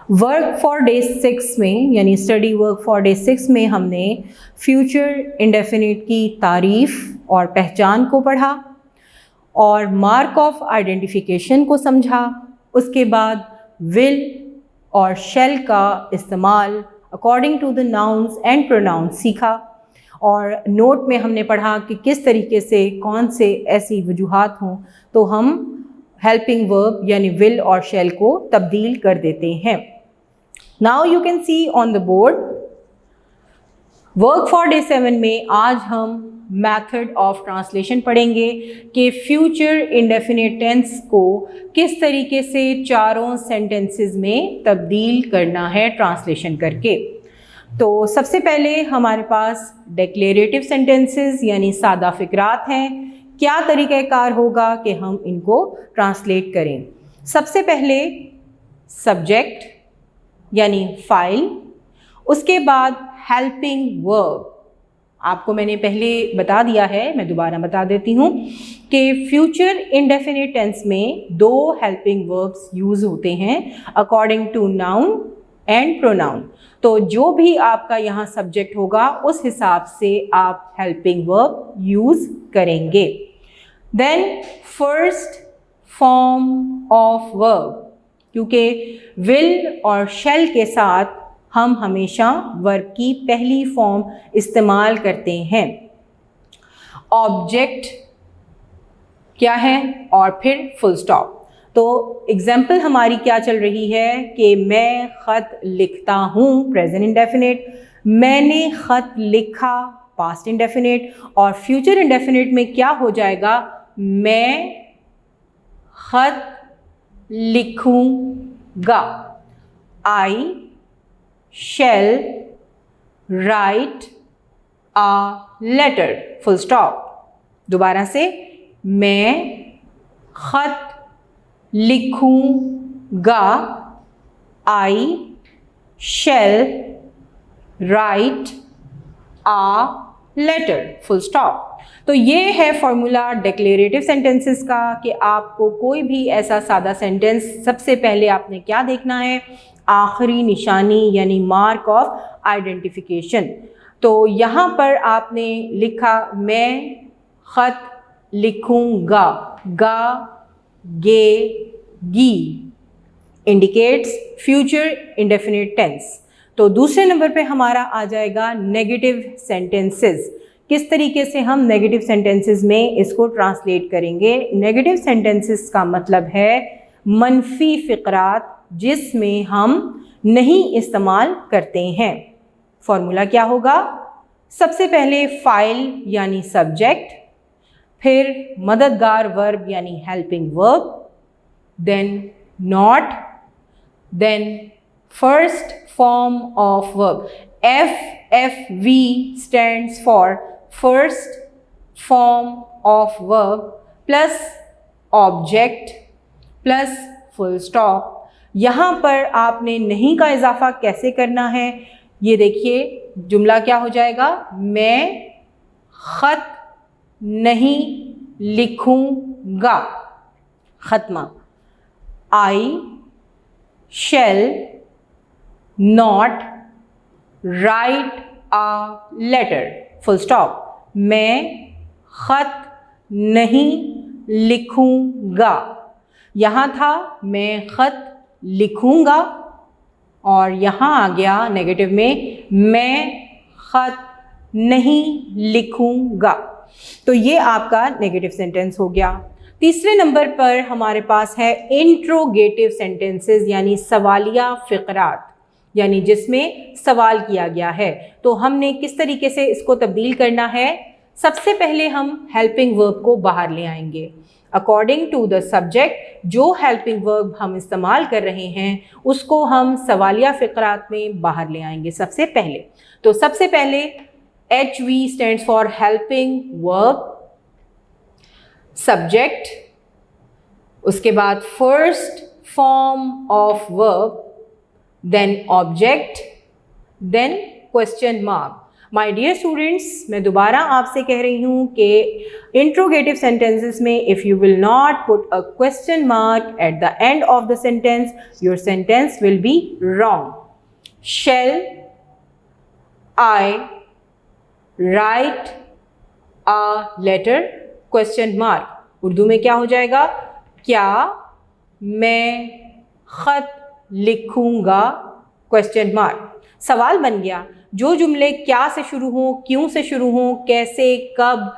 Work for day 6 में यानी स्टडी वर्क फॉर डे 6 में हमने फ्यूचर इंडेफिनिट की तारीफ़ और पहचान को पढ़ा और मार्क ऑफ आइडेंटिफिकेशन को समझा। उसके बाद विल और शेल का इस्तेमाल according to the nouns and pronouns सीखा और नोट में हमने पढ़ा कि किस तरीके से कौन से ऐसी वजूहात हों तो हम हेल्पिंग वर्ब यानी विल और शेल को तब्दील कर देते हैं। Now you can see on the board work for day 7 में आज हम मेथड ऑफ ट्रांसलेशन पढ़ेंगे कि फ्यूचर इंडेफिनिट टेंस को किस तरीके से चारों सेंटेंसेस में तब्दील करना है ट्रांसलेशन करके। तो सबसे पहले हमारे पास डिक्लेरेटिव सेंटेंसेस यानी सादा फ़िक्रात हैं। क्या तरीक़ाकार होगा कि हम इनको ट्रांसलेट करें। सबसे पहले सब्जेक्ट यानी फ़ाइल, उसके बाद हेल्पिंग वर्ब। आपको मैंने पहले बता दिया है, मैं दोबारा बता देती हूँ कि फ्यूचर इंडेफिनिट टेंस में 2 हेल्पिंग वर्ब्स यूज़ होते हैं according to noun and pronoun. तो जो भी आपका यहाँ सब्जेक्ट होगा उस हिसाब से आप हेल्पिंग वर्ब यूज़ करेंगे। Then first form of verb, क्योंकि विल और शेल के साथ हम हमेशा वर्ब की पहली फॉर्म इस्तेमाल करते हैं। ऑब्जेक्ट क्या है और फिर फुल स्टॉप। तो एग्जाम्पल हमारी क्या चल रही है कि मैं ख़त लिखता हूँ प्रेजेंट इंडेफिनिट, मैंने ख़त लिखा पास्ट इंडेफिनिट, और फ्यूचर इंडेफिनिट में क्या हो जाएगा, मैं ख़त लिखूँगा। आई shall write a letter, full stop। दोबारा से, मैं ख़त लिखूँगा, I shall write a letter, full stop। तो ये है फॉर्मूला डिक्लेरेटिव सेंटेंसेस का कि आपको कोई भी ऐसा सादा सेंटेंस सबसे पहले आपने क्या देखना है, आखिरी निशानी यानी मार्क ऑफ आइडेंटिफिकेशन। तो यहाँ पर आपने लिखा मैं ख़त लिखूँगा, गा गे गी इंडिकेट्स फ्यूचर इंडेफिनिट टेंस। तो दूसरे नंबर पे हमारा आ जाएगा नेगेटिव सेंटेंसेस। किस तरीके से हम नेगेटिव सेंटेंसेस में इसको ट्रांसलेट करेंगे। नेगेटिव सेंटेंसेस का मतलब है मनफी फ़िक्रात जिसमें हम नहीं इस्तेमाल करते हैं। फॉर्मूला क्या होगा, सबसे पहले फ़ाइल यानी सब्जेक्ट, फिर मददगार वर्ब यानी helping verb, then not, then first form of verb. FFV stands for first form of verb plus object plus full stop. यहाँ पर आपने नहीं का इजाफा कैसे करना है, ये देखिए जुमला क्या हो जाएगा, मैं ख़त नहीं लिखूँगा, ख़त्मा। I shall not write a letter, full stop. मैं ख़त नहीं लिखूँगा, यहाँ था मैं ख़त लिखूँगा और यहाँ आ गया नेगेटिव में मैं ख़त नहीं लिखूँगा। तो ये आपका नेगेटिव सेंटेंस हो गया। तीसरे नंबर पर हमारे पास है इंट्रोगेटिव सेंटेंसेस यानी सवालिया फ़िक्रात। यानी जिसमें सवाल किया गया है। तो हमने किस तरीके से इसको तब्दील करना है? सबसे पहले हम हेल्पिंग वर्ब को बाहर ले आएंगे। अकॉर्डिंग टू द सब्जेक्ट जो हेल्पिंग वर्ब हम इस्तेमाल कर रहे हैं उसको हम सवालिया फ़िक़रात में बाहर ले आएंगे सबसे पहले। तो सबसे पहले HV stands for helping verb, subject, उसके बाद first form of verb, then object, then question mark. My dear students, मैं दोबारा आपसे कह रही हूँ कि इंट्रोगेटिव सेंटेंसेस में if you will not put a question mark at the end of the sentence, your sentence will be wrong. Shall I write a letter, question mark. Urdu में क्या हो जाएगा? क्या मैं ख़त लिखूँगा, क्वेश्चन मार्क। सवाल बन गया। जो जुमले क्या से शुरू हों, क्यों से शुरू हों, कैसे, कब,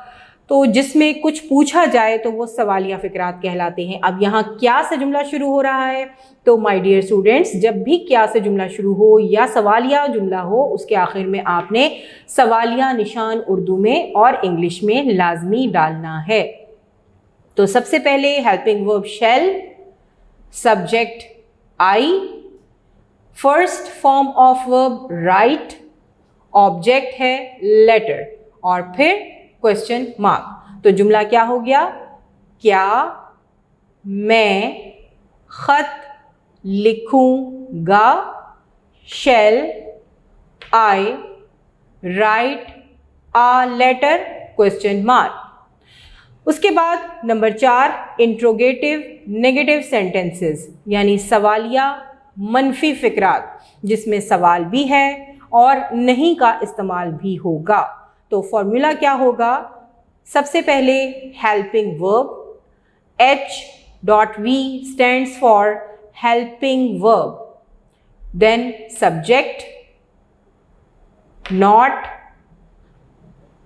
तो जिसमें कुछ पूछा जाए तो वो सवालिया फ़िक़रात कहलाते हैं। अब यहाँ क्या से जुमला शुरू हो रहा है, तो माय डियर स्टूडेंट्स, जब भी क्या से जुमला शुरू हो या सवालिया जुमला हो, उसके आखिर में आपने सवालिया निशान उर्दू में और इंग्लिश में लाजमी डालना है। तो सबसे पहले helping verb shall, subject I, first form of verb write, object है लेटर और फिर क्वेश्चन मार्क। तो जुमला क्या हो गया? क्या मैं ख़त लिखूँगा, shall I write a letter, question mark. उसके बाद नंबर 4 इंट्रोगेटिव नेगेटिव सेंटेंसेस, यानी सवालिया मनफी फ़िक़रात, जिसमें सवाल भी है और नहीं का इस्तेमाल भी होगा। तो फॉर्मूला क्या होगा? सबसे पहले helping verb, H.V stands for helping verb, then subject not,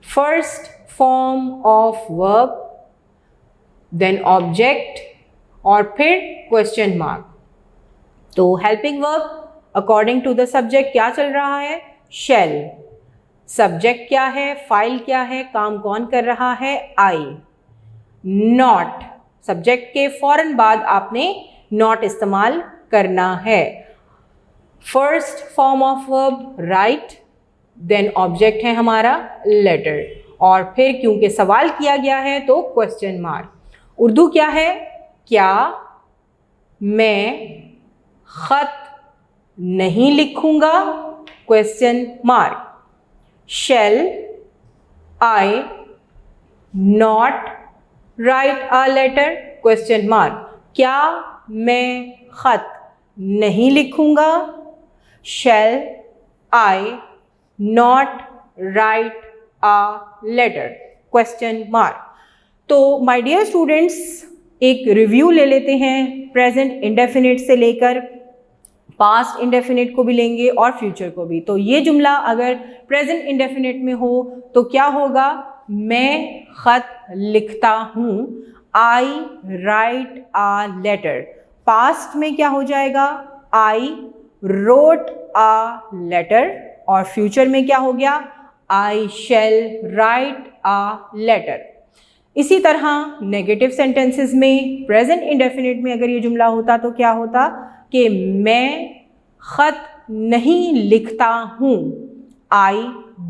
first form of verb, then object और फिर क्वेश्चन मार्क। तो helping verb according to the subject क्या चल रहा है? शैल। सब्जेक्ट क्या है? फाइल क्या है? काम कौन कर रहा है? आई। नॉट, सब्जेक्ट के फौरन बाद आपने नॉट इस्तेमाल करना है। First form of verb write, then object है हमारा लेटर और फिर क्योंकि सवाल किया गया है तो क्वेश्चन मार्क। उर्दू क्या है? क्या मैं ख़त नहीं लिखूँगा, question mark. Shall I not write a letter, question mark. क्या मैं ख़त नहीं लिखूँगा, shall I not write a letter, question mark. तो माय डियर स्टूडेंट्स, एक रिव्यू ले लेते हैं। प्रेजेंट इंडेफिनिट से लेकर पास्ट इंडेफिनिट को भी लेंगे और फ्यूचर को भी। तो ये जुमला अगर प्रेजेंट इंडेफिनिट में हो तो क्या होगा? मैं ख़त लिखता हूँ, आई राइट अ लेटर। पास्ट में क्या हो जाएगा? आई रोट अ लेटर और फ्यूचर में क्या हो गया? आई शैल राइट अ लेटर। इसी तरह नेगेटिव सेंटेंसेस में प्रेजेंट इंडेफिनिट में अगर ये जुमला होता तो क्या होता कि मैं ख़त नहीं लिखता हूँ, I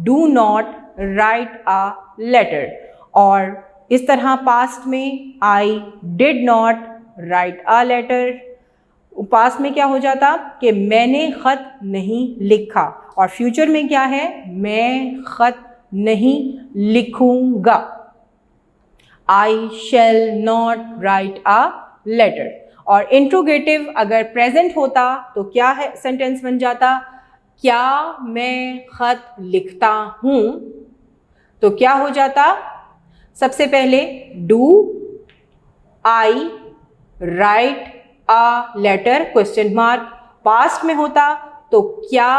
do not write a letter. और इस तरह पास्ट में I did not write a letter, past में क्या हो जाता कि मैंने ख़त नहीं लिखा। और फ्यूचर में क्या है? मैं ख़त नहीं लिखूँगा, I shall not write a letter. और इंट्रोगेटिव अगर प्रेजेंट होता तो क्या है सेंटेंस बन जाता? क्या मैं ख़त लिखता हूँ, तो क्या हो जाता? सबसे पहले do I write a letter, question mark. Past में होता तो क्या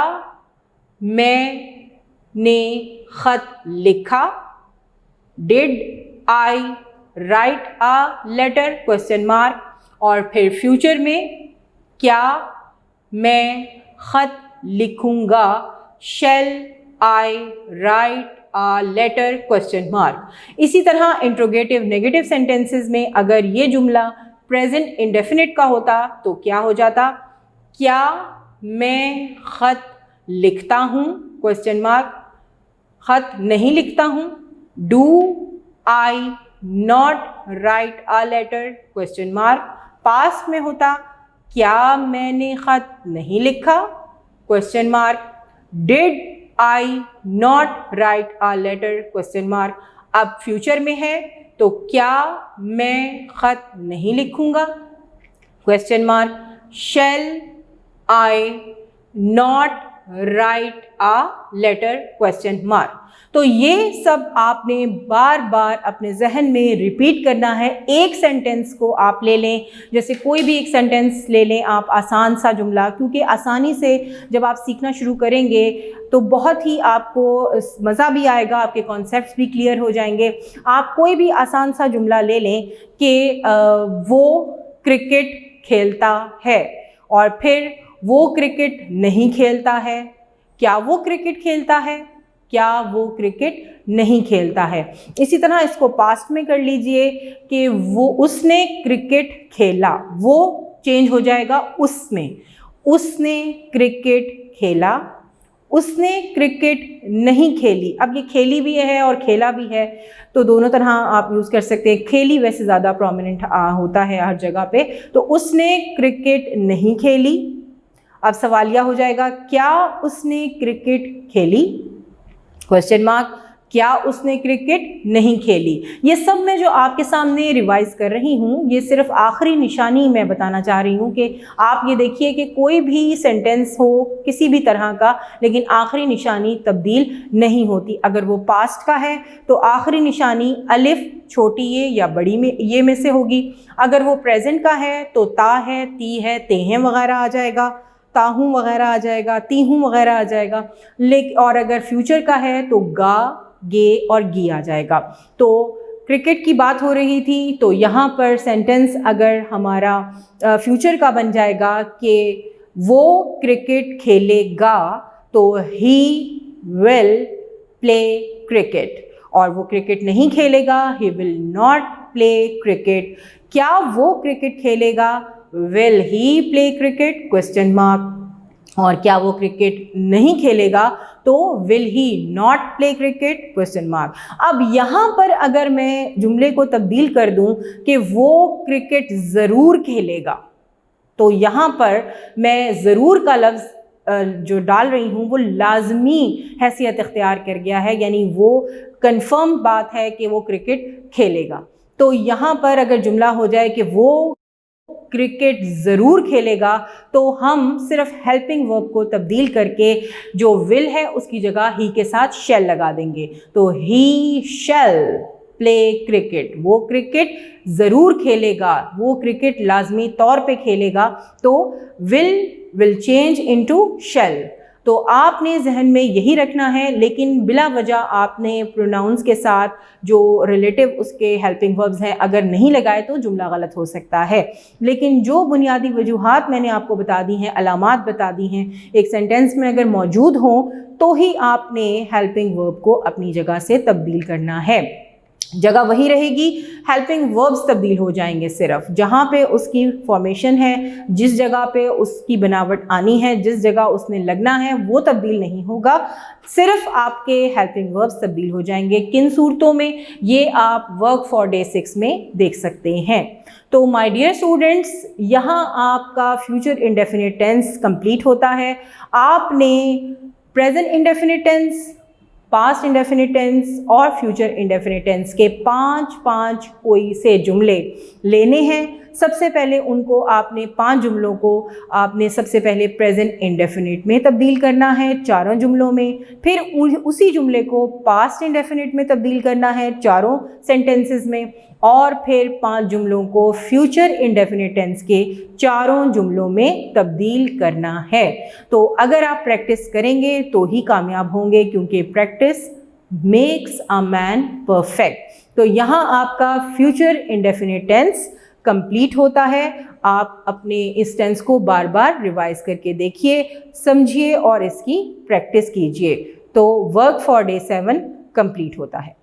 मैंने ख़त लिखा, did I write a letter, question mark. और फिर फ्यूचर में क्या मैं ख़त लिखूंगा, shall I write a letter question mark। इसी तरह इंट्रोगेटिव नेगेटिव सेंटेंसेस में अगर ये जुमला प्रेजेंट इंडेफिनिट का होता तो क्या हो जाता, क्या मैं खत लिखता हूँ क्वेश्चन मार्क, खत नहीं लिखता हूँ। Do I not write a letter question mark, past में होता क्या मैंने खत नहीं लिखा question mark. Did I not write a letter question mark, अब फ्यूचर में है तो क्या मैं खत नहीं लिखूंगा question mark. Shall I not write a letter question mark. तो ये सब आपने बार बार अपने जहन में रिपीट करना है। एक सेंटेंस को आप ले लें, जैसे कोई भी एक सेंटेंस ले लें आप, आसान सा जुमला, क्योंकि आसानी से जब आप सीखना शुरू करेंगे तो बहुत ही आपको मज़ा भी आएगा, आपके कॉन्सेप्ट्स भी क्लियर हो जाएंगे। आप कोई भी आसान सा जुमला ले लें कि वो क्रिकेट खेलता है, और फिर वो क्रिकेट नहीं खेलता है, क्या वो क्रिकेट खेलता है, क्या वो क्रिकेट नहीं खेलता है। इसी तरह इसको पास्ट में कर लीजिए कि वो उसने क्रिकेट खेला, वो चेंज हो जाएगा उसमें, उसने क्रिकेट खेला, उसने क्रिकेट नहीं खेली। अब ये खेली भी है और खेला भी है, तो दोनों तरह आप यूज़ कर सकते हैं। खेली वैसे ज़्यादा प्रोमिनेंट होता है हर जगह पे, तो उसने क्रिकेट नहीं खेली। अब सवालिया हो जाएगा, क्या उसने क्रिकेट खेली क्वेश्चन मार्क, क्या उसने क्रिकेट नहीं खेली। ये सब मैं जो आपके सामने रिवाइज कर रही हूँ, ये सिर्फ आखिरी निशानी मैं बताना चाह रही हूँ कि आप ये देखिए कि कोई भी सेंटेंस हो किसी भी तरह का, लेकिन आखिरी निशानी तब्दील नहीं होती। अगर वो पास्ट का है तो आखिरी निशानी अलिफ छोटी ये या बड़ी में ये में से होगी। अगर वो प्रेजेंट का है तो ता है, ती है, ते हैं वगैरह आ जाएगा, ताहूँ वगैरह आ जाएगा, तीहूँ वगैरह आ जाएगा। लेकिन और अगर फ्यूचर का है तो गा, गे और गी आ जाएगा। तो क्रिकेट की बात हो रही थी, तो यहाँ पर सेंटेंस अगर हमारा फ्यूचर का बन जाएगा कि वो क्रिकेट खेलेगा, तो ही विल प्ले क्रिकेट, और वो क्रिकेट नहीं खेलेगा, he will not play cricket. क्या वो क्रिकेट खेलेगा, will he play cricket question mark, और क्या वो क्रिकेट नहीं खेलेगा तो will he not play cricket question mark. अब यहाँ पर अगर मैं जुमले को तब्दील कर दूँ कि वो क्रिकेट ज़रूर खेलेगा, तो यहाँ पर मैं ज़रूर का लफ्ज़ जो डाल रही हूँ वो लाजमी हैसियत इख्तियार कर गया है, यानी वो कंफर्म बात है कि वो क्रिकेट खेलेगा। तो यहाँ पर अगर जुमला हो जाए कि वो क्रिकेट ज़रूर खेलेगा, तो हम सिर्फ हेल्पिंग वर्ब को तब्दील करके जो विल है उसकी जगह ही के साथ शैल लगा देंगे। तो ही शैल प्ले क्रिकेट, वो क्रिकेट ज़रूर खेलेगा, वो क्रिकेट लाजमी तौर पे खेलेगा, तो विल चेंज इनटू शैल। तो आपने जहन में यही रखना है, लेकिन बिला वजह आपने प्रोनाउंस के साथ जो रिलेटिव उसके हेल्पिंग वर्ब्स हैं अगर नहीं लगाए तो जुमला गलत हो सकता है। लेकिन जो बुनियादी वजूहात मैंने आपको बता दी हैं, अलामात बता दी हैं, एक सेंटेंस में अगर मौजूद हों तो ही आपने हेल्पिंग वर्ब को अपनी जगह से तब्दील करना है। जगह वही रहेगी, हेल्पिंग वर्ब्स तब्दील हो जाएंगे सिर्फ जहाँ पे उसकी फॉर्मेशन है, जिस जगह पे उसकी बनावट आनी है, जिस जगह उसने लगना है वो तब्दील नहीं होगा, सिर्फ आपके हेल्पिंग वर्ब्स तब्दील हो जाएंगे। किन सूरतों में, ये आप वर्क फॉर डे 6 में देख सकते हैं। तो माय डियर स्टूडेंट्स, यहाँ आपका फ्यूचर इंडेफिनिट टेंस कंप्लीट होता है। आपने present indefinite tense, past indefinite tense और फ्यूचर इंडेफिनिट टेंस के 5 कोई से जुमले लेने हैं। सबसे पहले उनको आपने 5 जुमलों को आपने सबसे पहले प्रेजेंट इंडेफिनिट में तब्दील करना है 4 जुमलों में, फिर उसी जुमले को पास्ट इंडेफिनिट में तब्दील करना है 4 सेंटेंसेस में, और फिर 5 जुमलों को फ्यूचर इंडेफिनिट टेंस के 4 जुमलों में तब्दील करना है। तो अगर आप प्रैक्टिस करेंगे तो ही कामयाब होंगे, क्योंकि practice makes a man perfect. तो यहाँ आपका फ्यूचर इंडेफिनिट टेंस कंप्लीट होता है। आप अपने इस टेंस को बार बार रिवाइज करके देखिए, समझिए और इसकी प्रैक्टिस कीजिए, तो वर्क फॉर डे 7 कंप्लीट होता है।